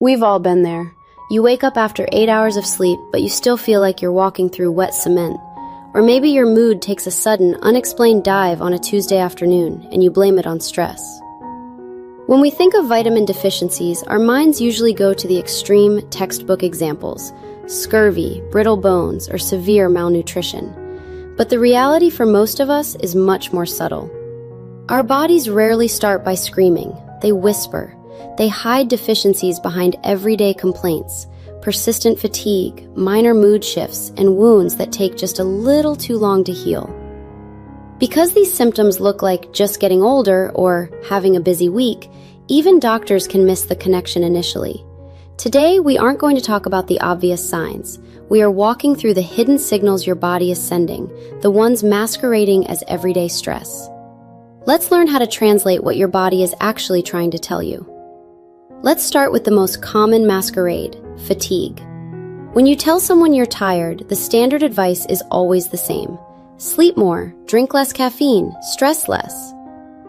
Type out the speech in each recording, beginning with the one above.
We've all been there. You wake up after 8 hours of sleep, but you still feel like you're walking through wet cement. Or maybe your mood takes a sudden, unexplained dive on a Tuesday afternoon, and you blame it on stress. When we think of vitamin deficiencies, our minds usually go to the extreme textbook examples: scurvy, brittle bones, or severe malnutrition. But the reality for most of us is much more subtle. Our bodies rarely start by screaming. They whisper. They hide deficiencies behind everyday complaints, persistent fatigue, minor mood shifts, and wounds that take just a little too long to heal. Because these symptoms look like just getting older or having a busy week, even doctors can miss the connection initially. Today, we aren't going to talk about the obvious signs. We are walking through the hidden signals your body is sending, the ones masquerading as everyday stress. Let's learn how to translate what your body is actually trying to tell you. Let's start with the most common masquerade: fatigue. When you tell someone you're tired, the standard advice is always the same: sleep more, drink less caffeine, stress less.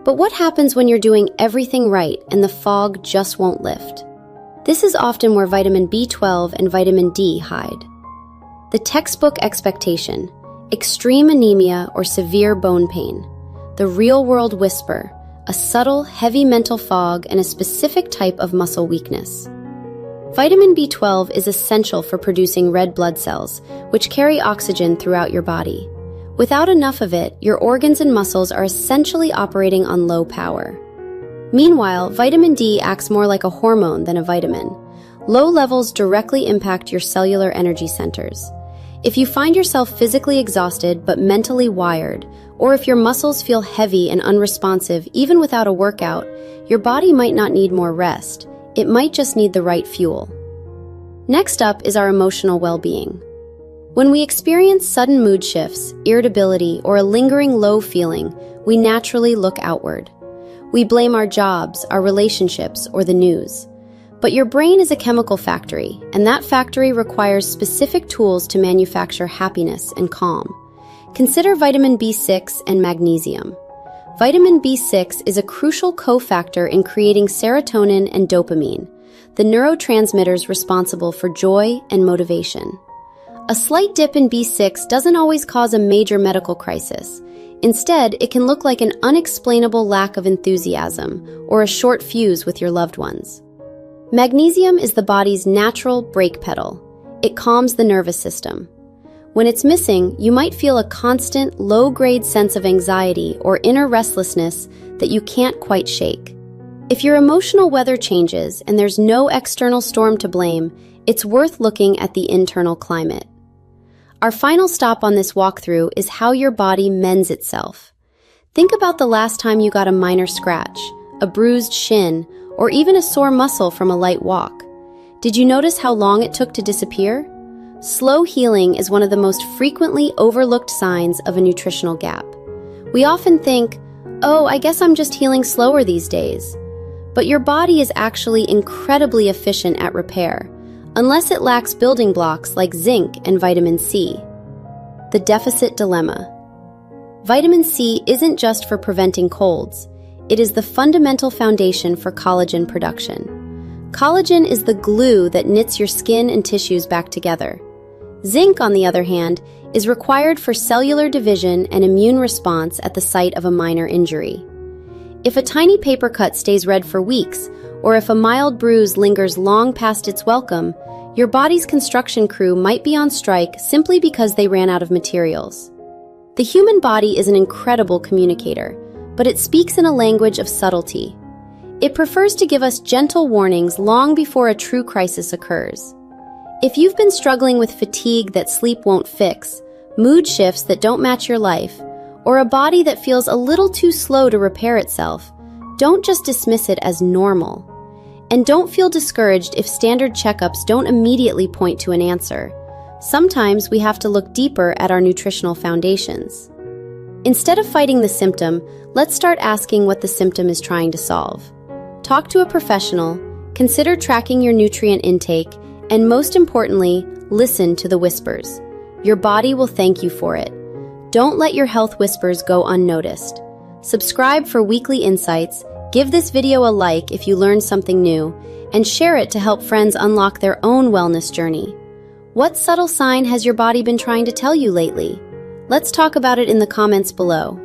But what happens when you're doing everything right and the fog just won't lift? This is often where vitamin B12 and vitamin D hide. The textbook expectation: extreme anemia or severe bone pain. The real-world whisper: a subtle, heavy mental fog and a specific type of muscle weakness. Vitamin B12 is essential for producing red blood cells, which carry oxygen throughout your body. Without enough of it, your organs and muscles are essentially operating on low power. Meanwhile, vitamin D acts more like a hormone than a vitamin. Low levels directly impact your cellular energy centers. If you find yourself physically exhausted but mentally wired, or if your muscles feel heavy and unresponsive even without a workout, your body might not need more rest. It might just need the right fuel. Next up is our emotional well-being. When we experience sudden mood shifts, irritability, or a lingering low feeling, we naturally look outward. We blame our jobs, our relationships, or the news. But your brain is a chemical factory, and that factory requires specific tools to manufacture happiness and calm. Consider vitamin B6 and magnesium. Vitamin B6 is a crucial cofactor in creating serotonin and dopamine, the neurotransmitters responsible for joy and motivation. A slight dip in B6 doesn't always cause a major medical crisis. Instead, it can look like an unexplainable lack of enthusiasm or a short fuse with your loved ones. Magnesium is the body's natural brake pedal. It calms the nervous system. When it's missing, you might feel a constant, low-grade sense of anxiety or inner restlessness that you can't quite shake. If your emotional weather changes and there's no external storm to blame, it's worth looking at the internal climate. Our final stop on this walkthrough is how your body mends itself. Think about the last time you got a minor scratch, a bruised shin, or even a sore muscle from a light walk. Did you notice how long it took to disappear? Slow healing is one of the most frequently overlooked signs of a nutritional gap. We often think, oh, I guess I'm just healing slower these days. But your body is actually incredibly efficient at repair, unless it lacks building blocks like zinc and vitamin C. The deficit dilemma. Vitamin C isn't just for preventing colds. It is the fundamental foundation for collagen production. Collagen is the glue that knits your skin and tissues back together. Zinc, on the other hand, is required for cellular division and immune response at the site of a minor injury. If a tiny paper cut stays red for weeks, or if a mild bruise lingers long past its welcome, your body's construction crew might be on strike simply because they ran out of materials. The human body is an incredible communicator, but it speaks in a language of subtlety. It prefers to give us gentle warnings long before a true crisis occurs. If you've been struggling with fatigue that sleep won't fix, mood shifts that don't match your life, or a body that feels a little too slow to repair itself, don't just dismiss it as normal. And don't feel discouraged if standard checkups don't immediately point to an answer. Sometimes we have to look deeper at our nutritional foundations. Instead of fighting the symptom, let's start asking what the symptom is trying to solve. Talk to a professional, consider tracking your nutrient intake, and most importantly, listen to the whispers. Your body will thank you for it. Don't let your health whispers go unnoticed. Subscribe for weekly insights, give this video a like if you learned something new, and share it to help friends unlock their own wellness journey. What subtle sign has your body been trying to tell you lately? Let's talk about it in the comments below.